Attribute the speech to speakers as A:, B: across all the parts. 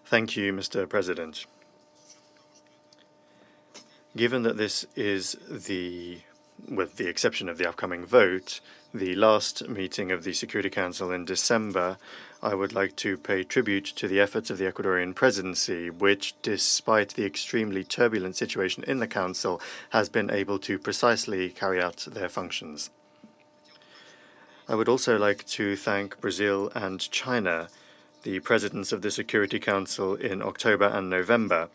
A: Thank you, Mr. President. Given that this is with the exception of the upcoming vote, the last meeting of the Security Council in December, I would like to pay tribute to the efforts of the Ecuadorian presidency, which, despite the extremely turbulent situation in the Council, has been able to precisely carry out their functions. I would also like to thank Brazil and China, the presidents of the Security Council in October and November,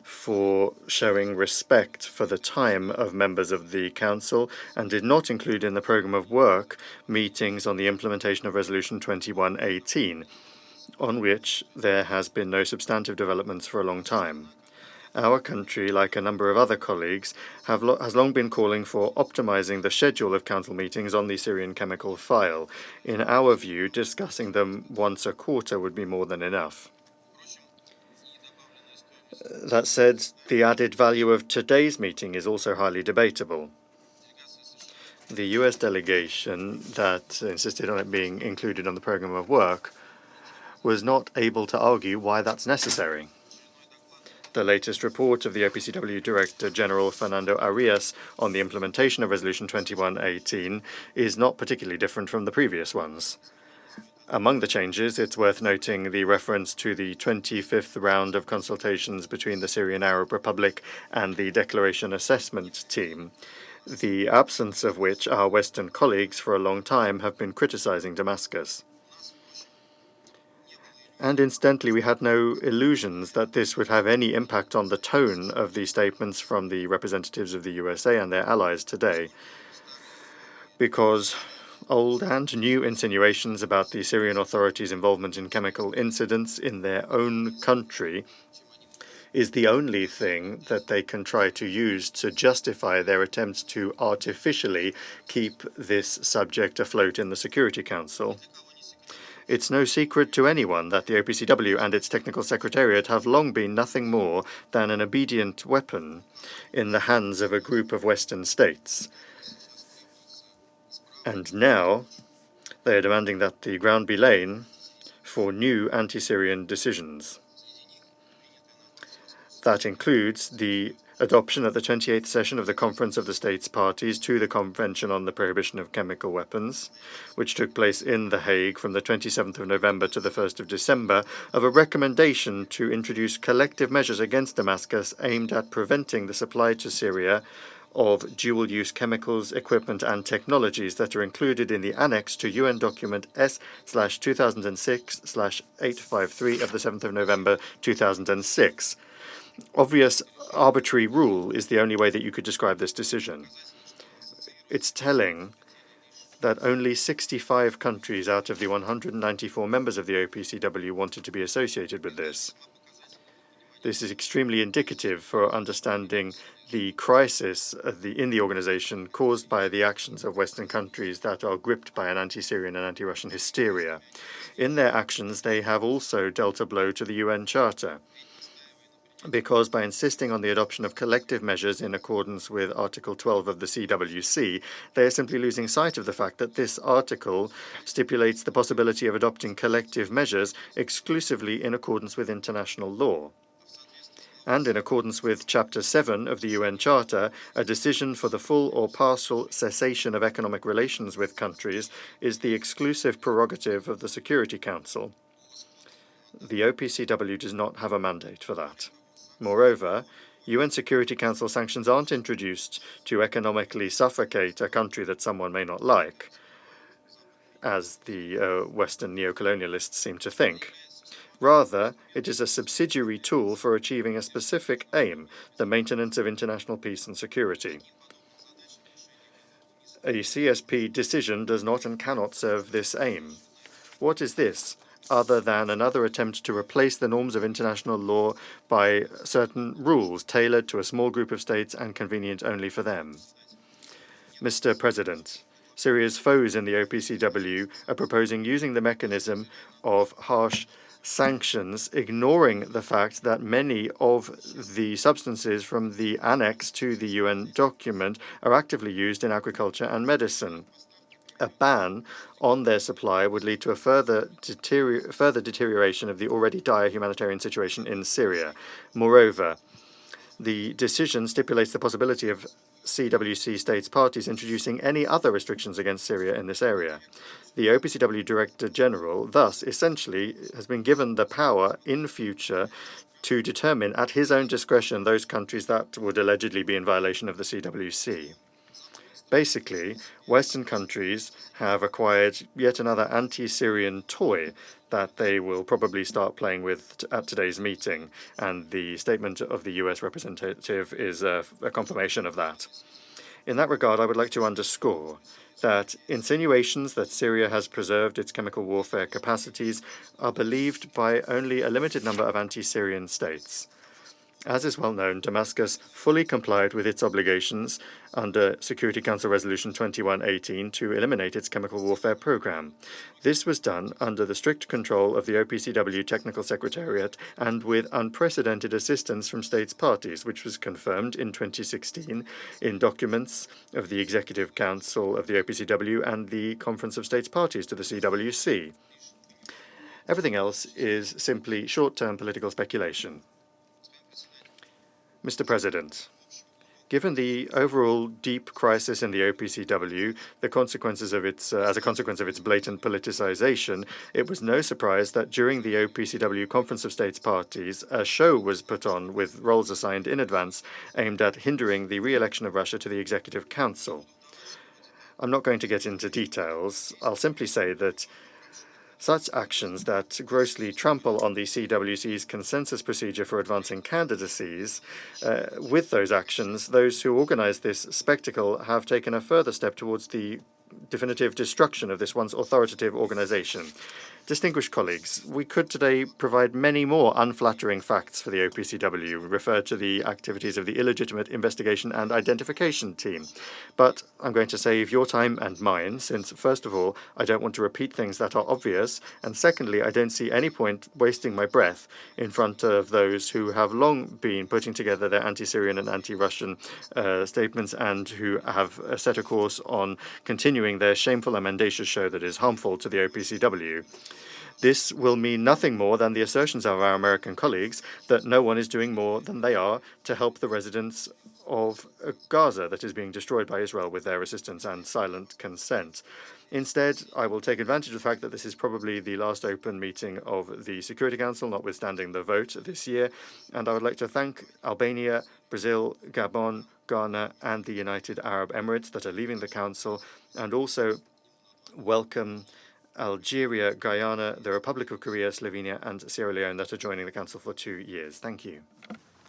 A: for showing respect for the time of members of the Council and did not include in the program of work meetings on the implementation of Resolution 2118, on which there has been no substantive developments for a long time. Our country, like a number of other colleagues, has long been calling for optimizing the schedule of Council meetings on the Syrian chemical file. In our view, discussing them once a quarter would be more than enough. That said, the added value of today's meeting is also highly debatable. The US delegation that insisted on it being included on the program of work was not able to argue why that's necessary. The latest report of the OPCW Director General Fernando Arias on the implementation of Resolution 2118 is not particularly different from the previous ones. Among the changes, it's worth noting the reference to the 25th round of consultations between the Syrian Arab Republic and the Declaration Assessment Team, the absence of which our Western colleagues for a long time have been criticizing Damascus. And incidentally, we had no illusions that this would have any impact on the tone of the statements from the representatives of the USA and their allies today, because old and new insinuations about the Syrian authorities' involvement in chemical incidents in their own country is the only thing that they can try to use to justify their attempts to artificially keep this subject afloat in the Security Council. It's no secret to anyone that the OPCW and its Technical Secretariat have long been nothing more than an obedient weapon in the hands of a group of Western states. And now they are demanding that the ground be laid for new anti-Syrian decisions. That includes the adoption at the 28th session of the Conference of the States Parties to the Convention on the Prohibition of Chemical Weapons, which took place in The Hague from the 27th of November to the 1st of December, of a recommendation to introduce collective measures against Damascus aimed at preventing the supply to Syria of dual-use chemicals, equipment, and technologies that are included in the annex to UN document S/2006/853 of the 7th of November 2006. Obvious arbitrary rule is the only way that you could describe this decision. It's telling that only 65 countries out of the 194 members of the OPCW wanted to be associated with this. This is extremely indicative for understanding the crisis in the organization caused by the actions of Western countries that are gripped by an anti-Syrian and anti-Russian hysteria. In their actions, they have also dealt a blow to the UN Charter, because by insisting on the adoption of collective measures in accordance with Article 12 of the CWC, they are simply losing sight of the fact that this article stipulates the possibility of adopting collective measures exclusively in accordance with international law. And in accordance with Chapter 7 of the UN Charter, a decision for the full or partial cessation of economic relations with countries is the exclusive prerogative of the Security Council. The OPCW does not have a mandate for that. Moreover, UN Security Council sanctions aren't introduced to economically suffocate a country that someone may not like, as the Western neocolonialists seem to think. Rather, it is a subsidiary tool for achieving a specific aim, the maintenance of international peace and security. A CSP decision does not and cannot serve this aim. What is this other than another attempt to replace the norms of international law by certain rules tailored to a small group of states and convenient only for them? Mr. President, Syria's foes in the OPCW are proposing using the mechanism of harsh sanctions, ignoring the fact that many of the substances from the annex to the UN document are actively used in agriculture and medicine. A ban on their supply would lead to a further deterioration of the already dire humanitarian situation in Syria. Moreover, the decision stipulates the possibility of CWC states parties introducing any other restrictions against Syria in this area. The OPCW Director General, thus, essentially has been given the power in future to determine at his own discretion those countries that would allegedly be in violation of the CWC. Basically, Western countries have acquired yet another anti-Syrian toy that they will probably start playing with at today's meeting, and the statement of the US representative is a confirmation of that. In that regard, I would like to underscore that insinuations that Syria has preserved its chemical warfare capacities are believed by only a limited number of anti-Syrian states. As is well known, Damascus fully complied with its obligations under Security Council Resolution 2118 to eliminate its chemical warfare program. This was done under the strict control of the OPCW Technical Secretariat and with unprecedented assistance from states parties, which was confirmed in 2016 in documents of the Executive Council of the OPCW and the Conference of States Parties to the CWC. Everything else is simply short-term political speculation. Mr. President, given the overall deep crisis in the OPCW, as a consequence of its blatant politicization, it was no surprise that during the OPCW Conference of States Parties, a show was put on with roles assigned in advance aimed at hindering the re-election of Russia to the Executive Council. I'm not going to get into details. I'll simply say that such actions that grossly trample on the CWC's consensus procedure for advancing candidacies, with those actions, those who organized this spectacle have taken a further step towards the definitive destruction of this once authoritative organization. Distinguished colleagues, we could today provide many more unflattering facts for the OPCW, refer to the activities of the Illegitimate Investigation and Identification Team. But I'm going to save your time and mine, since, first of all, I don't want to repeat things that are obvious, and secondly, I don't see any point wasting my breath in front of those who have long been putting together their anti-Syrian and anti-Russian statements and who have set a course on continuing their shameful and mendacious show that is harmful to the OPCW. This will mean nothing more than the assertions of our American colleagues that no one is doing more than they are to help the residents of Gaza that is being destroyed by Israel with their assistance and silent consent. Instead, I will take advantage of the fact that this is probably the last open meeting of the Security Council, notwithstanding the vote this year, and I would like to thank Albania, Brazil, Gabon, Ghana, and the United Arab Emirates that are leaving the Council, and also welcome Algeria, Guyana, the Republic of Korea, Slovenia, and Sierra Leone that are joining the Council for 2 years. Thank you.